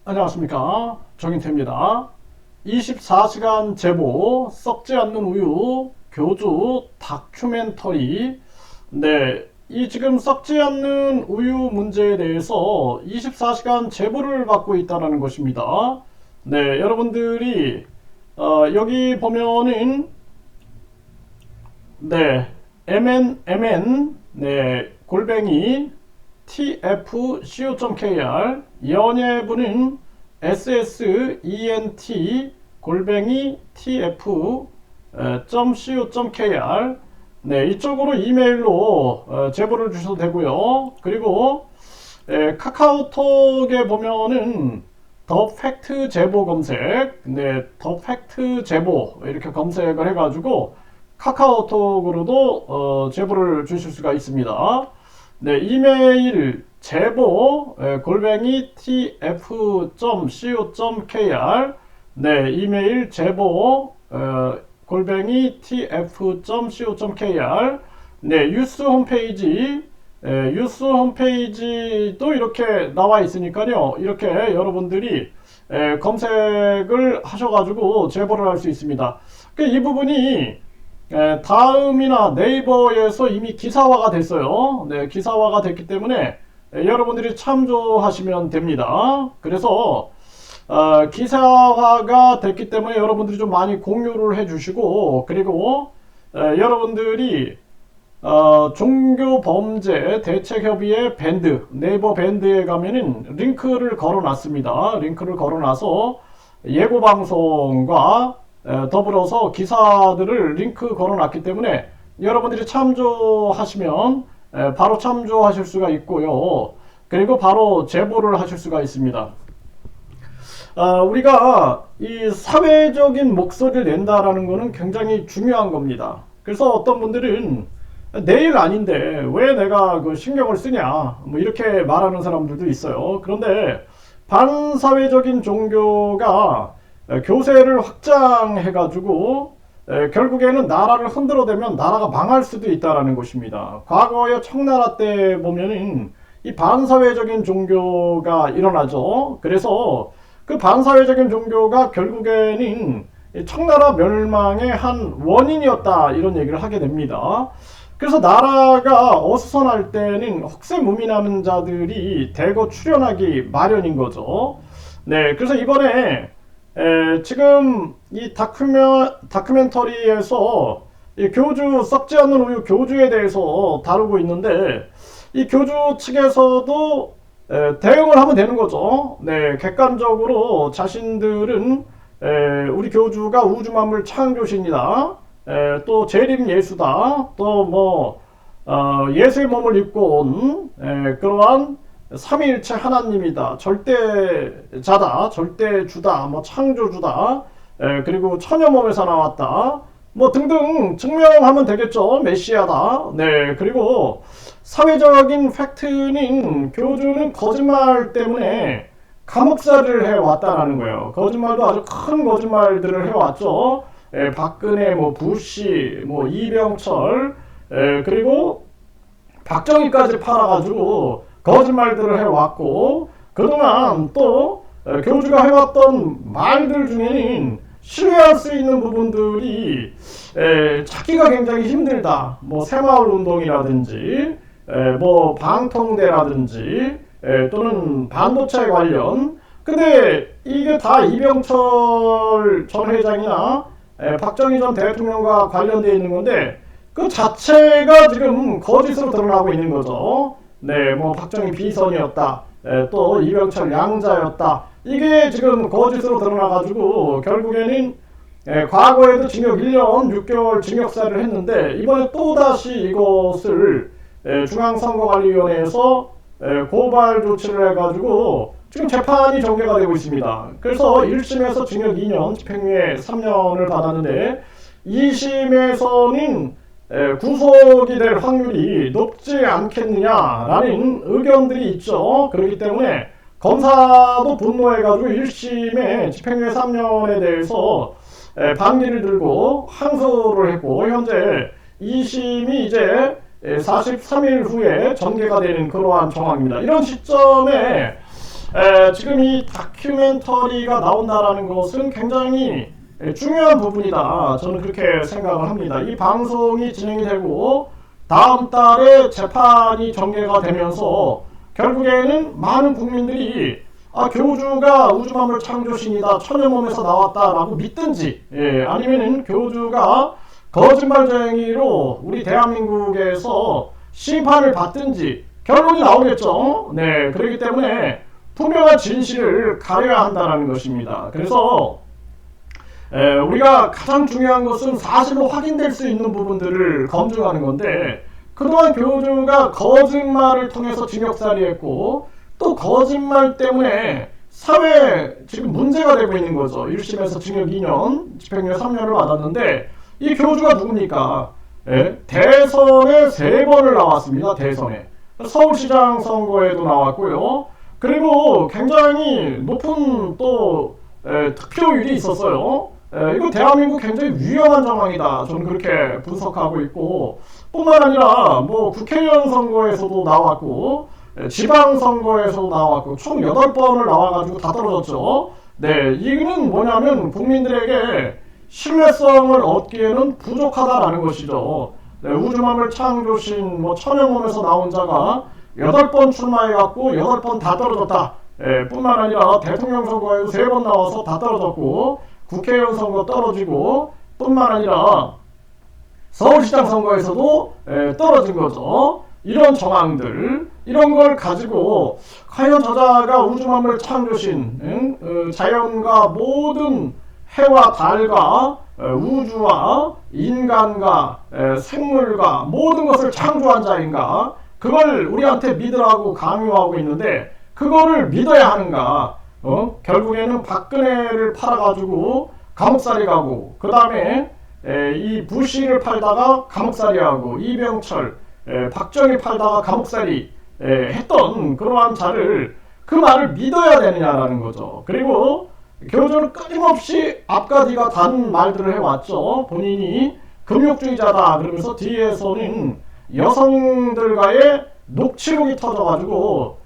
안녕하십니까, 정인태입니다. 24시간 제보 썩지 않는 우유 교주 다큐멘터리. 네, 이 지금 썩지 않는 우유 문제에 대해서 24시간 제보를 받고 있다는 것입니다. 네, 여러분들이 여기 보면은 네, mn 네, 골뱅이 tfco.kr, 연예부는 ssent 골뱅이 tf.co.kr. 네, 이쪽으로 이메일로 제보를 주셔도 되고요. 그리고 카카오톡에 보면은 더 팩트 제보 검색, 네, 더 팩트 제보 이렇게 검색을 해가지고 카카오톡으로도 제보를 주실 수가 있습니다. 네, 이메일 제보 골뱅이 tf.co.kr. 네, 이메일 제보 골뱅이 tf.co.kr. 네, 뉴스 홈페이지, 뉴스 홈페이지도 이렇게 나와 있으니까요. 이렇게 여러분들이 검색을 하셔가지고 제보를 할 수 있습니다. 이 부분이 다음이나 네이버에서 이미 기사화가 됐어요. 네, 기사화가 됐기 때문에 여러분들이 참조하시면 됩니다. 그래서 기사화가 됐기 때문에 여러분들이 좀 많이 공유를 해주시고, 그리고 여러분들이 종교범죄 대책협의회 밴드, 네이버 밴드에 가면은 링크를 걸어놨습니다. 링크를 걸어놔서 예고방송과 더불어서 기사들을 링크 걸어놨기 때문에 여러분들이 참조하시면 바로 참조하실 수가 있고요. 그리고 바로 제보를 하실 수가 있습니다. 우리가 이 사회적인 목소리를 낸다라는 것은 굉장히 중요한 겁니다. 그래서 어떤 분들은 내 일 아닌데 왜 내가 그 신경을 쓰냐, 뭐 이렇게 말하는 사람들도 있어요. 그런데 반사회적인 종교가 교세를 확장해가지고 결국에는 나라를 흔들어대면 나라가 망할 수도 있다는 것입니다. 과거의 청나라 때 보면은 이 반사회적인 종교가 일어나죠. 그래서 그 반사회적인 종교가 결국에는 청나라 멸망의 한 원인이었다, 이런 얘기를 하게 됩니다. 그래서 나라가 어수선할 때는 혹세무민하는 자들이 대거 출현하기 마련인 거죠. 네, 그래서 이번에 지금 이 다큐멘터리에서 이 교주, 썩지 않는 우유 교주에 대해서 다루고 있는데, 이 교주 측에서도 대응을 하면 되는 거죠. 네, 객관적으로 자신들은 우리 교주가 우주만물 창조신이다, 또 재림 예수다, 또 뭐 예수의 몸을 입고 온 그러한 삼위일체 하나님이다, 절대자다, 절대주다, 뭐 창조주다, 그리고 천여 몸에서 나왔다, 뭐 등등 증명하면 되겠죠. 메시아다. 네, 그리고 사회적인 팩트는 교주는 거짓말 때문에 감옥살이를 해왔다라는 거예요. 거짓말도 아주 큰 거짓말들을 해왔죠. 박근혜, 뭐 부시, 뭐 이병철, 그리고 박정희까지 팔아가지고 거짓말들을 해왔고, 그동안 또 교주가 해왔던 말들 중에는 신뢰할 수 있는 부분들이 찾기가 굉장히 힘들다. 뭐 새마을운동이라든지 뭐 방통대라든지 또는 반도체 관련. 근데 이게 다 이병철 전 회장이나 박정희 전 대통령과 관련되어 있는 건데, 그 자체가 지금 거짓으로 드러나고 있는 거죠. 네, 뭐 박정희 비선이었다, 또 이병철 양자였다, 이게 지금 거짓으로 드러나가지고 결국에는 과거에도 징역 1년 6개월 징역살이를 했는데, 이번에 또다시 이것을 중앙선거관리위원회에서 고발 조치를 해가지고 지금 재판이 전개가 되고 있습니다. 그래서 1심에서 징역 2년, 집행유예 3년을 받았는데 2심에서는 구속이 될 확률이 높지 않겠느냐라는 의견들이 있죠. 그렇기 때문에 검사도 분노해가지고 1심에 집행유예 3년에 대해서 반기를 들고 항소를 했고, 현재 2심이 이제 43일 후에 전개가 되는 그러한 정황입니다. 이런 시점에 지금 이 다큐멘터리가 나온다라는 것은 굉장히 중요한 부분이다. 저는 그렇게 생각을 합니다. 이 방송이 진행이 되고 다음 달에 재판이 전개가 되면서 결국에는 많은 국민들이 교주가 우주만물 창조신이다, 천연몸에서 나왔다라고 믿든지, 아니면은 교주가 거짓말쟁이로 우리 대한민국에서 심판을 받든지 결론이 나오겠죠. 네, 그렇기 때문에 분명한 진실을 가려야 한다는 것입니다. 그래서 우리가 가장 중요한 것은 사실로 확인될 수 있는 부분들을 검증하는 건데, 그동안 교주가 거짓말을 통해서 징역살이했고 또 거짓말 때문에 사회에 지금 문제가 되고 있는 거죠. 1심에서 징역 2년, 집행유예 3년을 받았는데 이 교주가 누굽니까? 대선에 3번을 나왔습니다. 대선에. 서울시장 선거에도 나왔고요. 그리고 굉장히 높은 또 득표율이 있었어요. 이거 대한민국 굉장히 위험한 정황이다. 저는 그렇게 분석하고 있고, 뿐만 아니라 뭐 국회의원 선거에서도 나왔고 지방선거에서도 나왔고 총 8번을 나와가지고 다 떨어졌죠. 네, 이거는 뭐냐면 국민들에게 신뢰성을 얻기에는 부족하다라는 것이죠. 네, 우주만물 창조신 뭐 천연몸에서 나온 자가 8번 출마해갖고 8번 다 떨어졌다. 뿐만 아니라 대통령 선거에도 3번 나와서 다 떨어졌고 국회의원 선거 떨어지고 뿐만 아니라 서울시장 선거에서도 떨어진 거죠. 이런 정황들, 이런 걸 가지고 과연 저자가 우주만물 창조신, 자연과 모든 해와 달과 우주와 인간과 생물과 모든 것을 창조한 자인가, 그걸 우리한테 믿으라고 강요하고 있는데 그거를 믿어야 하는가? 결국에는 박근혜를 팔아가지고 감옥살이 가고, 그 다음에 이 부시를 팔다가 감옥살이 하고, 이병철, 박정희 팔다가 감옥살이 했던 그러한 자를, 그 말을 믿어야 되느냐라는 거죠. 그리고 교주는 끊임없이 앞과 뒤가 다른 말들을 해왔죠. 본인이 금욕주의자다 그러면서 뒤에서는 여성들과의 녹취록이 터져가지고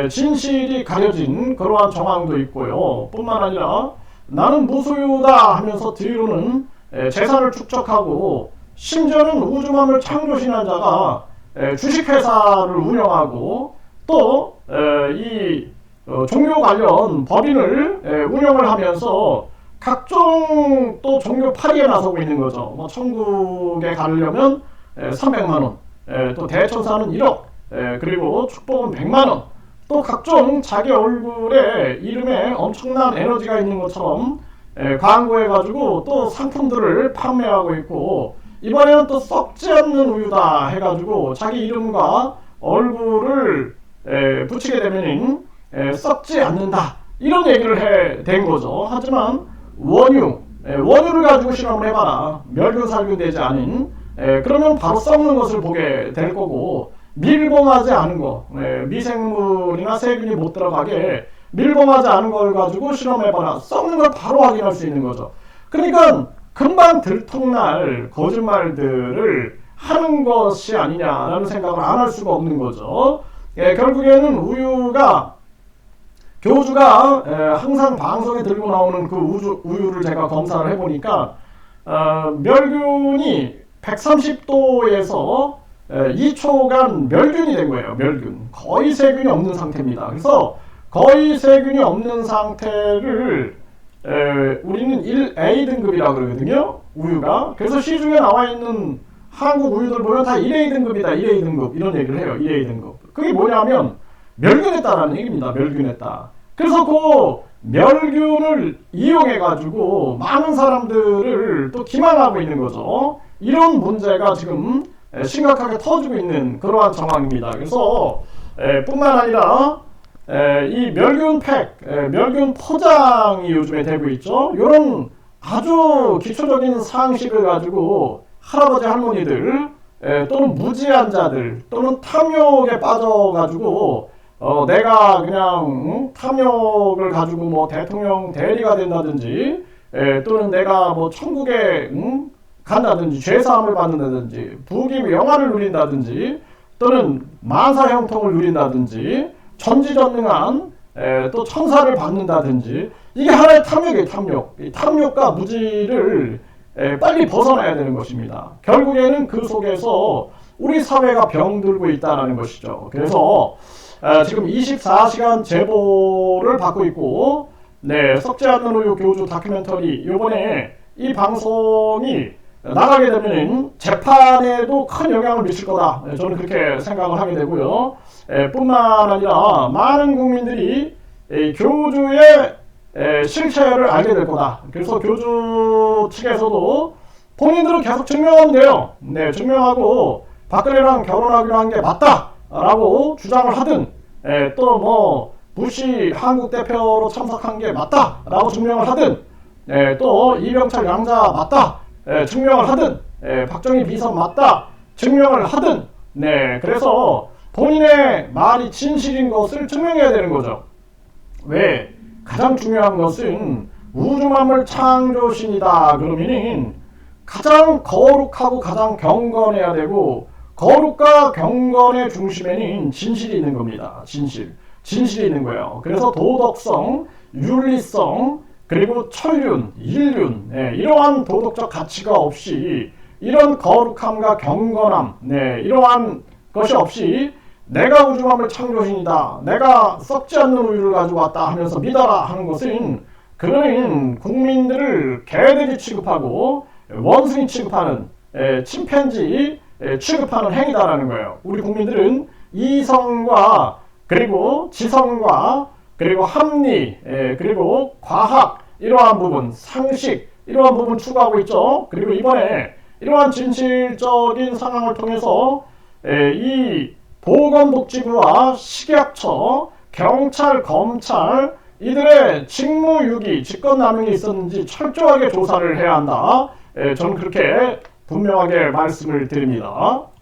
진실이 가려진 그러한 정황도 있고요. 뿐만 아니라 나는 무소유다 하면서 뒤로는 재산을 축적하고, 심지어는 우주만물 창조신한 자가 주식회사를 운영하고 또 이 종교 관련 법인을 운영을 하면서 각종 또 종교 파리에 나서고 있는 거죠. 뭐 천국에 가려면 300만원, 또 대천사는 1억, 그리고 축복은 100만원, 또 각종 자기 얼굴에 이름에 엄청난 에너지가 있는 것처럼 광고해가지고 또 상품들을 판매하고 있고, 이번에는 또 썩지 않는 우유다 해가지고 자기 이름과 얼굴을 붙이게 되면 썩지 않는다, 이런 얘기를 된 거죠. 하지만 원유를 가지고 실험을 해봐라. 멸균 살균되지 않은, 그러면 바로 썩는 것을 보게 될 거고, 밀봉하지 않은 거, 미생물이나 세균이 못 들어가게 밀봉하지 않은 걸 가지고 실험해봐라. 썩는 걸 바로 확인할 수 있는 거죠. 그러니까 금방 들통날 거짓말들을 하는 것이 아니냐라는 생각을 안 할 수가 없는 거죠. 결국에는 교주가 항상 방송에 들고 나오는 그 우유를 제가 검사를 해보니까 멸균이 130도에서 2초간 멸균이 된 거예요. 멸균. 거의 세균이 없는 상태입니다. 그래서 거의 세균이 없는 상태를 우리는 1A 등급이라고 그러거든요. 우유가. 그래서 시중에 나와 있는 한국 우유들 보면 다 1A 등급이다. 1A 등급. 이런 얘기를 해요. 1A 등급. 그게 뭐냐면 멸균했다라는 얘기입니다. 멸균했다. 그래서 그 멸균을 이용해가지고 많은 사람들을 또 기만하고 있는 거죠. 이런 문제가 지금 심각하게 터지고 있는 그러한 상황입니다. 그래서 뿐만 아니라 이 멸균팩, 멸균 포장이 요즘에 되고 있죠. 이런 아주 기초적인 상식을 가지고 할아버지 할머니들, 또는 무지한 자들, 또는 탐욕에 빠져가지고 내가 그냥 탐욕을 가지고 뭐 대통령 대리가 된다든지, 또는 내가 뭐 천국에 간다든지, 죄사함을 받는다든지, 부귀 영화를 누린다든지, 또는 만사 형통을 누린다든지, 전지전능한 또 천사를 받는다든지, 이게 하나의 탐욕이에요. 탐욕. 이 탐욕과 무지를 빨리 벗어나야 되는 것입니다. 결국에는 그 속에서 우리 사회가 병들고 있다는 것이죠. 그래서 지금 24시간 제보를 받고 있고, 네, 썩지 않는 우유 교주 다큐멘터리, 요번에 이 방송이 나가게 되면 재판에도 큰 영향을 미칠 거다, 저는 그렇게 생각을 하게 되고요. 뿐만 아니라 많은 국민들이 교주의 실체를 알게 될 거다. 그래서 교주 측에서도 본인들은 계속 증명하면 돼요. 네, 증명하고 박근혜랑 결혼하기로 한 게 맞다라고 주장을 하든, 또 뭐 부시 한국 대표로 참석한 게 맞다라고 증명을 하든, 또 이병철 양자 맞다 증명을 하든, 박정희 비선 맞다 증명을 하든, 네, 그래서 본인의 말이 진실인 것을 증명해야 되는 거죠. 왜? 가장 중요한 것은 우주만물 창조신이다 그러면은 가장 거룩하고 가장 경건해야 되고, 거룩과 경건의 중심에는 진실이 있는 겁니다. 진실이 있는 거예요. 그래서 도덕성, 윤리성, 그리고 천륜, 인륜, 이러한 도덕적 가치가 없이, 이런 거룩함과 경건함, 이러한 것이 없이 내가 우주만물 창조신이다, 내가 썩지 않는 우유를 가지고 왔다 하면서 믿어라 하는 것은, 그거는 국민들을 개돼지 취급하고 원숭이 취급하는, 침팬지 취급하는 행위다라는 거예요. 우리 국민들은 이성과 그리고 지성과 그리고 합리, 그리고 과학, 이러한 부분, 상식, 이러한 부분 추구하고 있죠. 그리고 이번에 이러한 진실적인 상황을 통해서 이 보건복지부와 식약처, 경찰, 검찰, 이들의 직무유기, 직권남용이 있었는지 철저하게 조사를 해야 한다, 저는 그렇게 분명하게 말씀을 드립니다.